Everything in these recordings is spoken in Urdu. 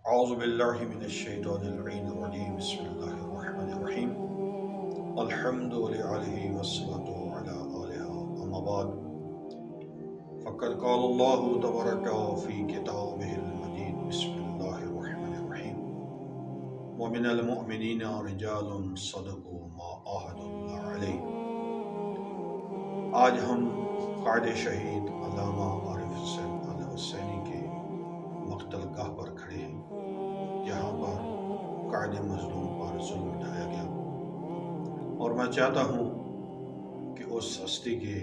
اعوذ باللہ من الشیطان اللعین الرجیم بسم اللہ الرحمن الرحیم الحمد للہ والصلاة علی آلہ اما بعد فقد قال اللہ تبارک فی کتابہ المجید بسم اللہ الرحمن الرحیم ومن المؤمنین رجال صدقوا ما عاہدوا اللہ علیہ۔ آج ہم قائد شہید علامہ عارف حسین الحسینی کے مقتل گاہ پر کھڑے ہیں، جہاں پر قائد مظلوم پر ظلم اٹھایا گیا، اور میں چاہتا ہوں کہ اس ہستی کے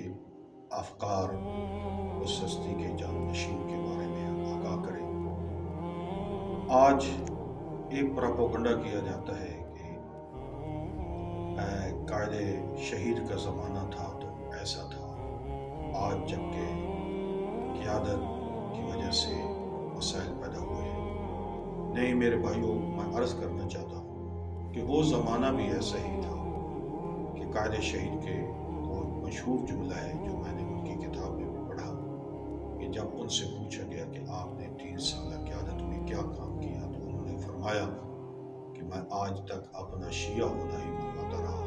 افکار، اس ہستی کے جانشین کے بارے میں ہم آگاہ کریں۔ آج ایک پراپوگنڈا کیا جاتا ہے کہ قائد شہید کا زمانہ تھا تو ایسا تھا، آج جبکہ قیادت کی وجہ سے مسائل پیدا ہوئے ہیں۔ نہیں میرے بھائیوں، میں عرض کرنا چاہتا ہوں کہ وہ زمانہ بھی ایسا ہی تھا کہ قائد شہید کے وہ مشہور جملہ ہے جو میں نے ان کی کتاب میں بھی پڑھا کہ جب ان سے پوچھا گیا کہ آپ نے 3 سالہ قیادت میں کیا کام کیا تو انہوں نے فرمایا کہ میں آج تک اپنا شیعہ ہونا ہی منواتا رہا،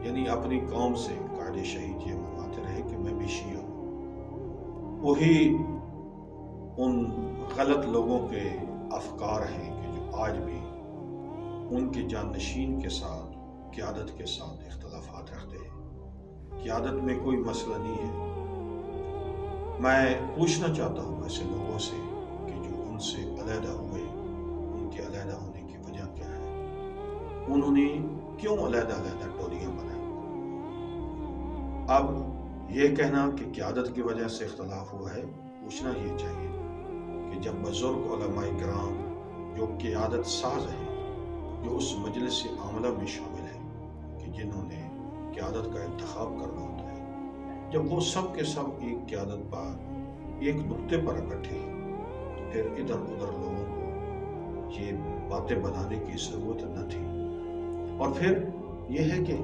یعنی اپنی قوم سے قائد شہید یہ منواتے رہے کہ میں بھی شیعہ ہوں۔ وہی ان غلط لوگوں کے افکار ہیں کہ جو آج بھی ان کے جانشین کے ساتھ، قیادت کے ساتھ اختلافات رکھتے ہیں۔ قیادت میں کوئی مسئلہ نہیں ہے۔ میں پوچھنا چاہتا ہوں ایسے لوگوں سے کہ جو ان سے علیحدہ ہوئے، ان کے علیحدہ ہونے کی وجہ کیا ہے؟ انہوں نے کیوں علیحدہ علیحدہ ٹولیاں بنائی؟ اب یہ کہنا کہ قیادت کی وجہ سے اختلاف ہوا ہے، پوچھنا یہ چاہیے کہ جب بزرگ علماء کرام جو قیادت ساز ہیں، جو اس مجلس عاملہ میں شامل ہیں کہ جنہوں نے قیادت کا انتخاب کرنا ہوتا ہے، جب وہ سب کے سب ایک قیادت پر ایک نقطے پر اکٹھے ہیں تو پھر ادھر ادھر لوگوں کو یہ باتیں بنانے کی ضرورت نہ تھی۔ اور پھر یہ ہے کہ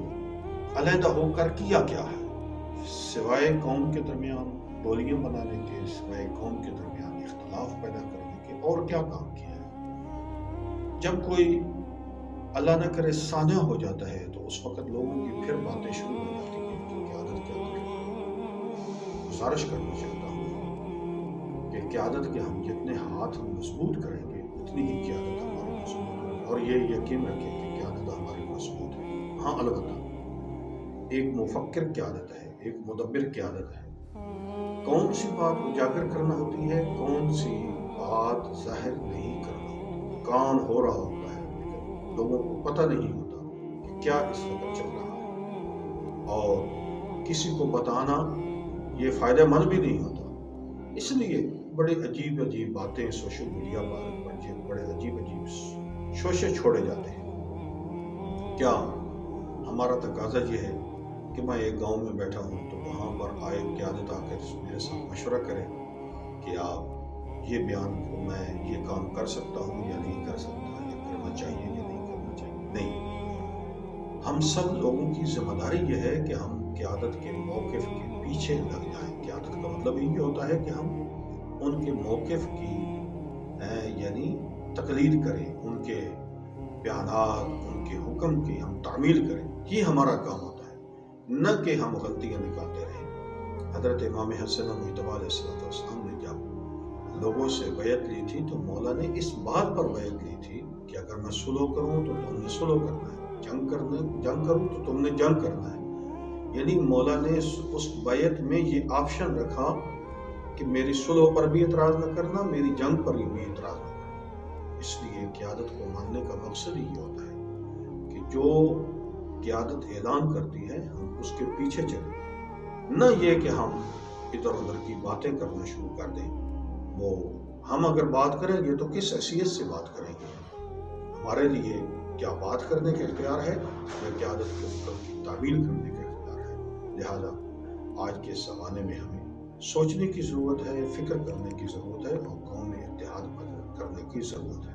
علیحدہ ہو کر کیا کیا ہے؟ سوائے قوم کے درمیان ٹولیاں بنانے کے، سوائے قوم کے درمیان اختلاف پیدا کرنے کے اور کیا کام کیا ہے؟ جب کوئی اللہ نہ کرے سانحہ ہو جاتا ہے تو اس وقت لوگوں کی پھر باتیں شروع ہو جاتی ہیں کہ قیادت کیا کرے۔ گزارش کرنا چاہتا ہوں کہ قیادت کے ہم جتنے ہاتھ مضبوط کریں گے اتنی ہی قیادت ہماری مضبوط ہوگی، اور یہ یقین رکھیں کہ قیادت ہماری مضبوط ہے۔ ہاں البتہ ایک مفکر قیادت ہے، ایک مدبر قیادت ہے۔ کون سی بات اجاگر کرنا ہوتی ہے، کون سی بات ظاہر نہیں کرنا ہوتی۔ کام ہو رہا ہوتا ہے لیکن لوگوں کو پتہ نہیں ہوتا کہ کیا اس وقت چل رہا ہے، اور کسی کو بتانا یہ فائدہ مند بھی نہیں ہوتا۔ اس لیے بڑے عجیب عجیب باتیں سوشل میڈیا پر بڑے عجیب عجیب شوشے چھوڑے جاتے ہیں۔ کیا ہمارا تقاضا یہ ہے کہ میں ایک گاؤں میں بیٹھا ہوں تو وہاں پر آئے قیادت آ کر میرے ساتھ مشورہ کرے کہ آپ یہ بیان کو میں یہ کام کر سکتا ہوں یا نہیں کر سکتا، یا کرنا چاہیے یا نہیں کرنا چاہیے؟ نہیں، ہم سب لوگوں کی ذمہ داری یہ ہے کہ ہم قیادت کے موقف کے پیچھے لگ جائیں۔ قیادت کا مطلب یہ ہوتا ہے کہ ہم ان کے موقف کی یعنی تقلید کریں، ان کے بیانات، ان کے حکم کی ہم تعمیل کریں، یہ ہمارا کام ہوتا ہے، نہ کہ ہم غلطیاں نکالتے رہیں۔ حضرت امام حسن مجتبیٰ علیہ السلام نے جب لوگوں سے بیعت لی تھی تو مولا نے اس بات پر بیعت لی تھی کہ اگر میں صلح کروں تو تم نے صلح کرنا ہے، جنگ کروں تو تم نے جنگ کرنا ہے۔ یعنی مولا نے اس بیعت میں یہ آپشن رکھا کہ میری صلح پر بھی اعتراض نہ کرنا، میری جنگ پر بھی اعتراض نہ کرنا۔ اس لیے قیادت کو ماننے کا مقصد یہ ہوتا ہے کہ جو قیادت اعلان کرتی ہے ہم اس کے پیچھے چلیں، نہ یہ کہ ہم ادھر ادھر کی باتیں کرنا شروع کر دیں۔ وہ ہم اگر بات کریں گے تو کس حیثیت سے بات کریں گے؟ ہمارے لیے کیا بات کرنے کا اختیار ہے یا قیادت کے حکم کی تعمیل کرنے کا اختیار ہے؟ لہذا آج کے زمانے میں ہمیں سوچنے کی ضرورت ہے، فکر کرنے کی ضرورت ہے، اور قوم میں اتحاد کرنے کی ضرورت ہے۔